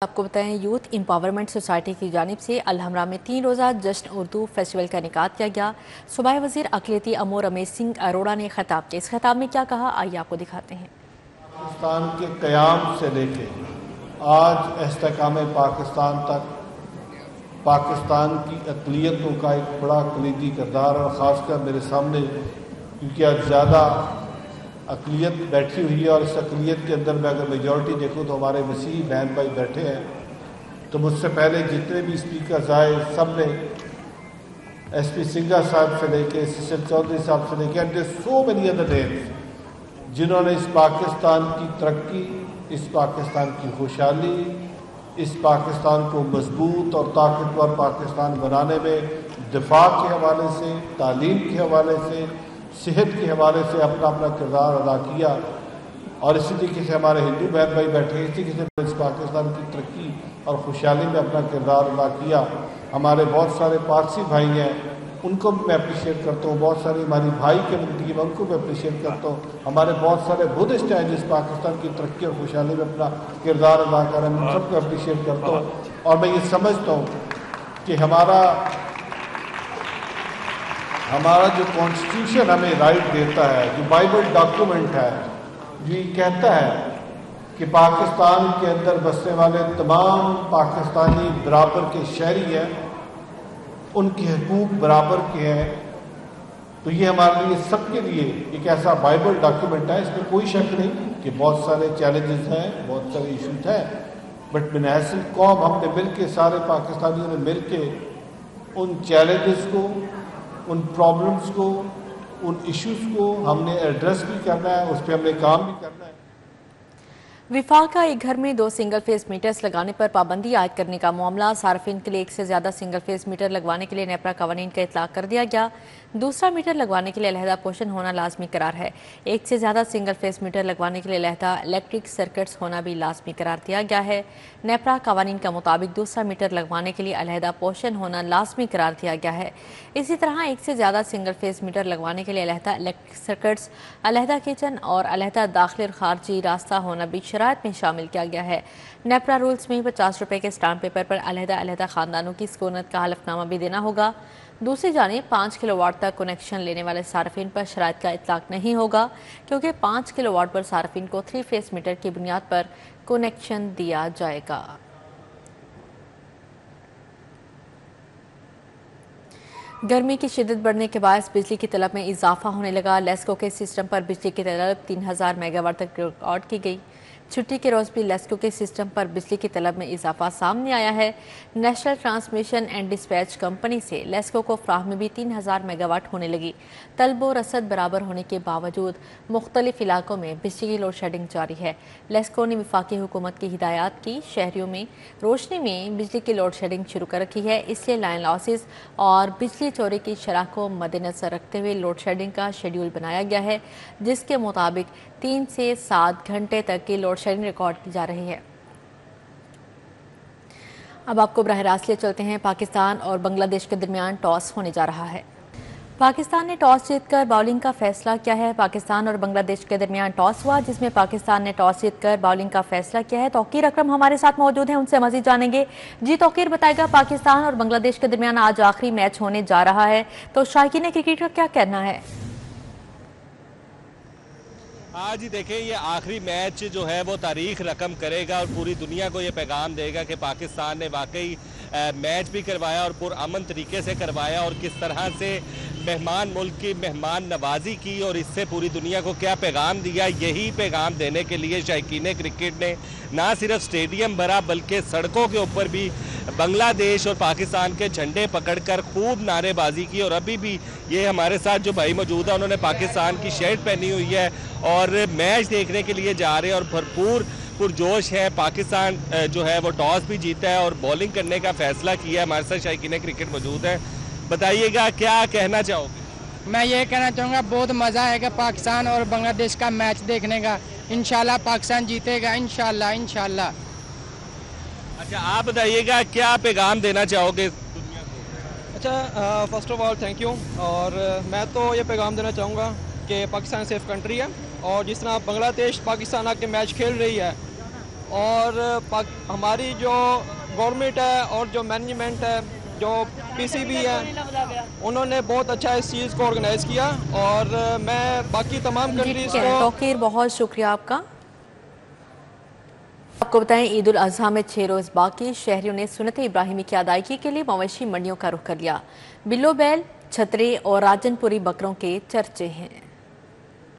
آپ کو بتائیں یوتھ امپاورمنٹ سوسائٹی کی جانب سے الحمرا میں 3 روزہ جشن اردو فیسٹیول کا انعقاد کیا گیا۔ صوبائی وزیر اقلیتی امور رمیش سنگھ اروڑہ نے خطاب کیا۔ اس خطاب میں کیا کہا آئیے آپ کو دکھاتے ہیں۔ پاکستان کے قیام سے لے کے آج استحکام پاکستان تک پاکستان کی اقلیتوں کا ایک بڑا کلیدی کردار اور خاص کر میرے سامنے کیونکہ آج زیادہ اقلیت بیٹھی ہوئی ہے اور اس اقلیت کے اندر میں اگر میجورٹی دیکھوں تو ہمارے مسیحی بہن بھائی بیٹھے ہیں، تو مجھ سے پہلے جتنے بھی اسپیکرز آئے سب نے ایس پی سنگھا صاحب سے لے کے سشل چودھری صاحب سے لے کے and so many other names جنہوں نے اس پاکستان کی ترقی، اس پاکستان کی خوشحالی، اس پاکستان کو مضبوط اور طاقتور پاکستان بنانے میں دفاع کے حوالے سے، تعلیم کے حوالے سے، صحت کے حوالے سے اپنا اپنا کردار ادا کیا۔ اور اسی طریقے سے ہمارے ہندو بہن بھائی بیٹھے، اسی طریقے سے اس پاکستان کی ترقی اور خوشحالی میں اپنا کردار ادا کیا۔ ہمارے بہت سارے پارسی بھائی ہیں، ان کو بھی میں اپریشیٹ کرتا ہوں، بہت ساری ہماری بھائی کمیونٹی میں ان کو بھی اپریشیٹ کرتا ہوں۔ ہمارے بہت سارے بدھسٹ ہیں جس پاکستان کی ترقی اور خوشحالی میں اپنا کردار ادا کر رہے ہیں، ان سب کو اپریشیٹ کرتا ہوں۔ اور میں یہ سمجھتا ہوں کہ ہمارا جو کانسٹیٹیوشن ہمیں رائٹ دیتا ہے، جو بائبل ڈاکومنٹ ہے، جو یہ کہتا ہے کہ پاکستان کے اندر بسنے والے تمام پاکستانی برابر کے شہری ہیں، ان کے حقوق برابر کے ہیں، تو یہ ہمارے لیے سب کے لیے ایک ایسا بائبل ڈاکیومنٹ ہے۔ اس میں کوئی شک نہیں کہ بہت سارے چیلنجز ہیں، بہت سارے ایشوز ہیں، بٹ من حیث قوم ہم نے مل کے، سارے پاکستانیوں نے مل کے ان چیلنجز کو، ان پرابلمز کو، ان ایشوز کو ہم نے ایڈریس بھی کرنا ہے، اس پہ ہم نے کام بھی کرنا ہے۔ وفاق کا ایک گھر میں 2 سنگل فیس میٹرز لگانے پر پابندی عائد کرنے کا معاملہ، صارفین کے لیے 1 سے زیادہ سنگل فیس میٹر لگوانے کے لیے نیپرا قوانین کا اطلاق کر دیا گیا۔ دوسرا میٹر لگوانے کے لیے علیحدہ پوشن ہونا لازمی قرار ہے۔ 1 سے زیادہ سنگل فیس میٹر لگوانے کے لیے علیحدہ الیکٹرک سرکٹس ہونا بھی لازمی قرار دیا گیا ہے۔ نیپرا قوانین کا مطابق دوسرا میٹر لگوانے کے لیے علیحدہ پوشن ہونا لازمی قرار دیا گیا ہے۔ اسی طرح 1 سے زیادہ سنگل فیس میٹر لگوانے کے لیے علیحدہ الیکٹرک سرکٹس، علیحدہ کچن اور علیحدہ داخلی اور خارجی راستہ ہونا بھی شرائط میں شامل کیا گیا ہے۔ نیپرا رولز میں 50 روپے کے اسٹامپ پیپر پر علیحدہ خاندانوں کی سکونت کا حلف نامہ بھی دینا ہوگا۔ دوسری جانب 5 کلو واٹ تک کنیکشن لینے والے صارفین پر شرائط کا اطلاق نہیں ہوگا، کیونکہ 5 کلو واٹ پر صارفین کو 3 فیس میٹر کی بنیاد پر کنیکشن دیا جائے گا۔ گرمی کی شدت بڑھنے کے باعث بجلی کی طلب میں اضافہ ہونے لگا۔ لیسکو کے سسٹم پر بجلی کی طلب 3000 میگا واٹ تک ریکارڈ کی گئی۔ چھٹی کے روز بھی لیسکو کے سسٹم پر بجلی کی طلب میں اضافہ سامنے آیا ہے۔ National transmission and dispatch company سے لیسکو کو فراہمی بھی 3000 میگا واٹ ہونے لگی۔ طلب و رسد برابر ہونے کے باوجود مختلف علاقوں میں بجلی کی لوڈ شیڈنگ جاری ہے۔ لیسکو نے وفاقی حکومت کی ہدایات کی شہریوں میں روشنی میں بجلی کی لوڈ شیڈنگ شروع کر رکھی ہے، اس لیے لائن لاسز اور بجلی چوری کی شرح کو مد نظر رکھتے ہوئے لوڈ شیڈنگ کا شیڈیول بنایا گیا ہے، جس کے مطابق 3 سے 7 گھنٹے تک کی لوڈ شیڈنگ ریکارڈ کی جا رہی ہے۔ اب آپ کو براہ راست لے چلتے ہیں۔ پاکستان اور بنگلہ دیش کے درمیان ٹاس ہونے جا رہا ہے۔ پاکستان نے ٹاس جیت کر باؤلنگ کا فیصلہ کیا ہے۔ پاکستان اور بنگلہ دیش کے درمیان ٹاس ہوا، جس میں پاکستان نے ٹاس جیت کر باؤلنگ کا فیصلہ کیا ہے۔ توقیر اکرم ہمارے ساتھ موجود ہیں، ان سے مزید جانیں گے۔ جی توقیر، بتائے گا پاکستان اور بنگلہ دیش کے درمیان آج آخری میچ ہونے جا رہا ہے، تو شائقین کرکٹ کا کیا کہنا ہے؟ جی دیکھیں، یہ آخری میچ جو ہے وہ تاریخ رقم کرے گا اور پوری دنیا کو یہ پیغام دے گا کہ پاکستان نے واقعی میچ بھی کروایا اور پرامن طریقے سے کروایا، اور کس طرح سے مہمان ملک کی مہمان نوازی کی اور اس سے پوری دنیا کو کیا پیغام دیا۔ یہی پیغام دینے کے لیے شائقین کرکٹ نے نہ صرف سٹیڈیم بھرا بلکہ سڑکوں کے اوپر بھی بنگلہ دیش اور پاکستان کے جھنڈے پکڑ کر خوب نعرے بازی کی۔ اور ابھی بھی یہ ہمارے ساتھ جو بھائی موجود ہیں، انہوں نے پاکستان کی شرٹ پہنی ہوئی ہے اور میچ دیکھنے کے لیے جا رہے ہیں اور بھرپور پرجوش ہے۔ پاکستان جو ہے وہ ٹاس بھی جیتا ہے اور بولنگ کرنے کا فیصلہ کیا ہے۔ ہمارے ساتھ شائقین کرکٹ موجود ہیں، بتائیے گا کیا کہنا چاہو گے؟ میں یہ کہنا چاہوں گا بہت مزہ آئے گا پاکستان اور بنگلہ دیش کا میچ دیکھنے کا۔ انشاءاللہ پاکستان جیتے گا، انشاءاللہ۔ اچھا آپ بتائیے گا کیا پیغام دینا چاہو گے دنیا کو؟ اچھا، first of all thank you, اور میں تو یہ پیغام دینا چاہوں گا کہ پاکستان سیف کنٹری ہے، اور جس طرح بنگلہ دیش پاکستان آ کے میچ کھیل رہی ہے اور ہماری جو گورنمنٹ ہے اور جو مینجمنٹ ہے, جو PCB ہے, انہوں نے بہت اچھا اس چیز کو آرگنائز کیا, اور میں باقی تمام کنٹریز کو توقیر بہت شکریہ آپ کا. آپ کو بتائیں عید الاضحیٰ میں 6 روز باقی, شہریوں نے سنت ابراہیمی کی ادائیگی کے لیے مویشی منڈیوں کا رخ کر لیا. بلو بیل, چھترے اور راجن پوری بکروں کے چرچے ہیں.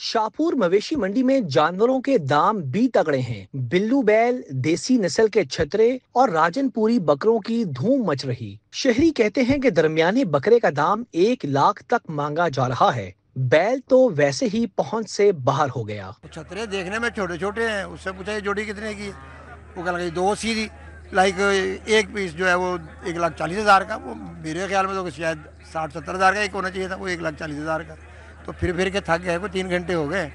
شاہپور مویشی منڈی میں جانوروں کے دام بھی تگڑے ہیں. بلو بیل, دیسی نسل کے چھترے اور راجن پوری بکروں کی دھوم مچ رہی. شہری کہتے ہیں کہ درمیانے بکرے کا دام 1 لاکھ تک مانگا جا رہا ہے. بیل تو ویسے ہی پہنچ سے باہر ہو گیا. چھترے دیکھنے میں چھوٹے چھوٹے ہیں, اس سے پوچھا یہ جوڑی کتنے کی, وہ کہنے لگی 2 سیدھی, لائک ایک پیس جو ہے وہ 1,40,000 کا. وہ میرے خیال میں تو شاید 60-70 ہزار کا ایک ہونا چاہیے تھا, وہ 1,40,000 کا. تو پھر کے تھک گئے, 3 گھنٹے ہو گئے,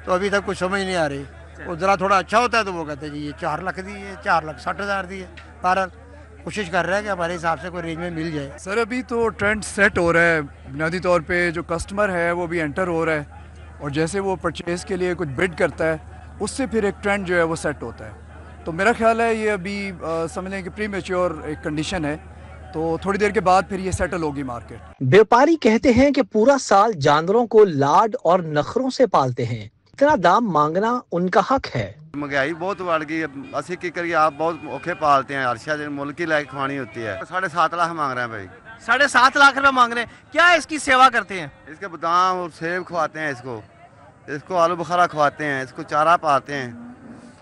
تو ابھی تک کچھ سمجھ نہیں آ رہی. وہ ذرا تھوڑا اچھا ہوتا ہے تو وہ کہتے ہیں جی یہ 4 لاکھ دی ہے, 4,60,000 دی ہے. بہرحال کوشش کر رہا ہے کہ ہمارے حساب سے کوئی رینج میں مل جائے. سر ابھی تو ٹرینڈ سیٹ ہو رہا ہے, بنیادی طور پہ جو کسٹمر ہے وہ بھی انٹر ہو رہا ہے, اور جیسے وہ پرچیز کے لیے کچھ بڈ کرتا ہے اس سے پھر ایک ٹرینڈ جو ہے وہ سیٹ ہوتا ہے. تو میرا خیال ہے یہ ابھی سمجھ لیں کہ پری میچور ایک کنڈیشن ہے, تو تھوڑی دیر کے بعد پھر یہ سیٹل ہوگی مارکیٹ. بیوپاری کہتے ہیں کہ پورا سال جانوروں کو لاڈ اور نخروں سے پالتے ہیں, اتنا دام مانگنا ان کا حق ہے. مہنگائی بہت بڑھ گئی, اسی کی کریے آپ بہت اوکھے پالتے ہیں, ہر شاید ملک کی لائق کھوانی ہوتی ہے. 7.5 لاکھ مانگ رہے ہیں بھائی. 7.5 لاکھ روپے مانگ رہے ہیں. کیا اس کی سیوا کرتے ہیں؟ اس کے بادام اور سیب کھواتے ہیں, اس کو آلو بخارا کھواتے ہیں, اس کو چارہ پاتے ہیں,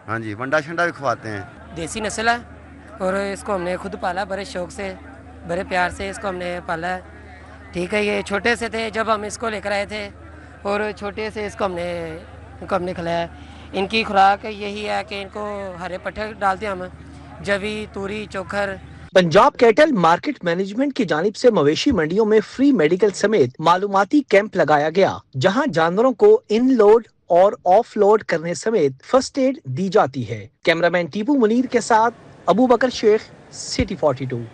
ہاں جی, ونڈا شنڈا بھی کھواتے ہیں. دیسی نسل ہے اور اس کو ہم نے خود پالا, بڑے شوق سے, بڑے پیار سے اس کو ہم نے پالا ہے. ٹھیک ہے, یہ چھوٹے سے تھے جب ہم اس کو لے کر آئے تھے, اور چھوٹے سے اس کو ہم نے کھلایا. ان کی خوراک یہی ہے کہ ان کو ہرے پٹھے ڈالتے ہیں ہم, جوی, توری, چوکھر. پنجاب کیٹل مارکیٹ مینجمنٹ کی جانب سے مویشی منڈیوں میں فری میڈیکل سمیت معلوماتی کیمپ لگایا گیا, جہاں جانوروں کو ان لوڈ اور آف لوڈ کرنے سمیت فرسٹ ایڈ دی جاتی ہے. کیمرامین ٹیپو منیر کے ساتھ ابو بکر شیخ, سٹی 42.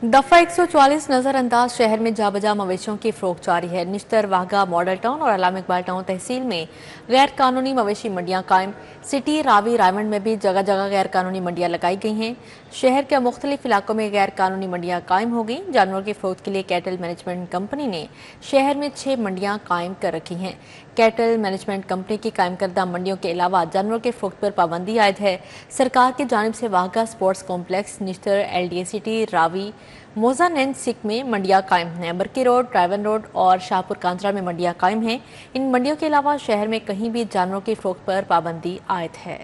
دفعہ 144 نظر انداز شہر میں جا بجا مویشیوں کی فروخت جاری ہے. نشتر, واہگہ, ماڈل ٹاؤن اور علامہ اقبال ٹاؤن تحصیل میں غیر قانونی مویشی منڈیاں قائم. سٹی, راوی, رائمنڈ میں بھی جگہ جگہ غیر قانونی منڈیاں لگائی گئی ہیں. شہر کے مختلف علاقوں میں غیر قانونی منڈیاں قائم ہو گئیں. جانوروں کی فروخت کے لیے کیٹل مینجمنٹ کمپنی نے شہر میں 6 منڈیاں قائم کر رکھی ہیں. کیٹل مینجمنٹ کمپنی کی قائم کردہ منڈیوں کے علاوہ جانوروں کی فروخت پر پابندی عائد ہے. سرکار کی جانب سے واہگہ سپورٹس کمپلیکس, نشتر, LDA سٹی, راوی, موزہ نینڈ سکھ میں منڈیاں قائم ہیں. برکی روڈ, ڈرائیون روڈ اور شاہپور کانجرا میں منڈیاں قائم ہیں. ان منڈیوں کے علاوہ شہر میں کہیں بھی جانوروں کی فروخت پر پابندی عائد ہے.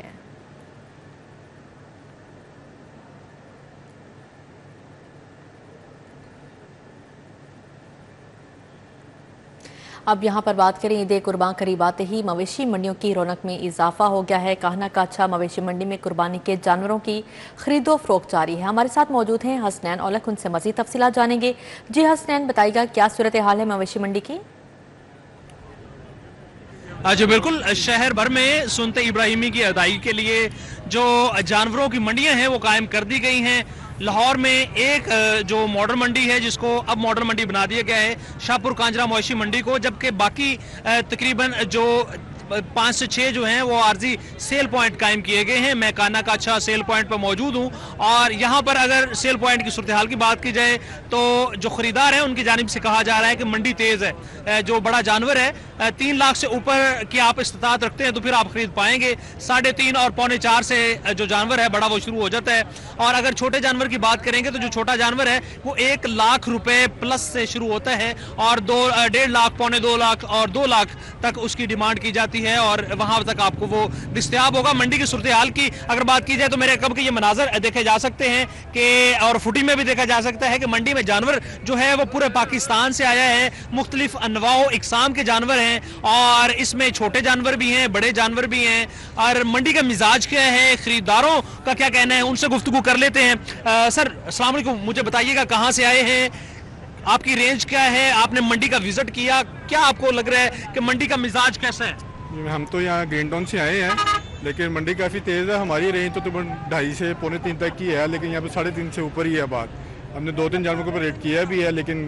اب یہاں پر بات کریں عید قربان قریب آتے ہی مویشی منڈیوں کی رونق میں اضافہ ہو گیا ہے. کہنا کا اچھا مویشی منڈی میں قربانی کے جانوروں کی خرید و فروخت جاری ہے. ہمارے ساتھ موجود ہیں حسنین اولک, ان سے مزید تفصیلات جانیں گے. جی حسنین, بتائیے گا کیا صورتحال ہے مویشی منڈی کی؟ جی بالکل, شہر بھر میں سنت ابراہیمی کی ادائیگی کے لیے جو جانوروں کی منڈیاں ہیں وہ قائم کر دی گئی ہیں. لاہور میں ایک جو ماڈل منڈی ہے جس کو اب ماڈل منڈی بنا دیا گیا ہے, شاہپور کانجرا مویشی منڈی کو, جبکہ باقی تقریباً جو 5 سے 6 جو ہیں وہ عارضی سیل پوائنٹ قائم کیے گئے ہیں. میں کانا کا اچھا سیل پوائنٹ پر موجود ہوں, اور یہاں پر اگر سیل پوائنٹ کی صورتحال کی بات کی جائے تو جو خریدار ہیں ان کی جانب سے کہا جا رہا ہے کہ منڈی تیز ہے. جو بڑا جانور ہے 3 لاکھ سے اوپر کی آپ استطاعت رکھتے ہیں تو پھر آپ خرید پائیں گے. 3.5 اور 3.25 سے جو جانور ہے بڑا وہ شروع ہو جاتا ہے. اور اگر چھوٹے جانور کی بات کریں گے تو جو چھوٹا جانور ہے وہ 1 لاکھ روپے پلس سے شروع ہوتا ہے, اور 1.5 لاکھ, 2.25 لاکھ اور 2 لاکھ تک اس کی ڈیمانڈ کی جاتی ہے, اور وہاں تک آپ کو وہ دستیاب ہوگا. منڈی کی صورتحال کی اگر بات کی جائے تو میرے قبل کے یہ مناظر دیکھے جا سکتے ہیں کہ, اور فوٹی میں بھی دیکھا جا سکتا ہے کہ منڈی میں جانور جو ہے وہ پورے پاکستان سے آیا ہے. مختلف انواع و اقسام کے جانور ہیں, اور اس میں چھوٹے جانور بھی ہیں, بڑے جانور بھی ہیں. اور منڈی کا مزاج کیا ہے, خریداروں کا کیا کہنا ہے, ان سے گفتگو کر لیتے ہیں. سر السلام علیکم, مجھے بتائیے گا کہاں سے آئے ہیں, آپ کی رینج کیا ہے, آپ نے منڈی کا وزٹ کیا, کیا آپ کو لگ رہا ہے کہ منڈی کا مزاج کیسا ہے؟ ہم تو یہاں گرین ٹاؤن سے آئے ہیں, لیکن منڈی کافی تیز ہے. ہماری رینج تو 2.5 سے 2.25 تک کی ہے, لیکن یہاں پہ 3.5 سے اوپر ہی ہے. بات ہم نے 2-3 جانوروں کے اوپر ریٹ کیا بھی ہے, لیکن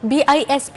BISP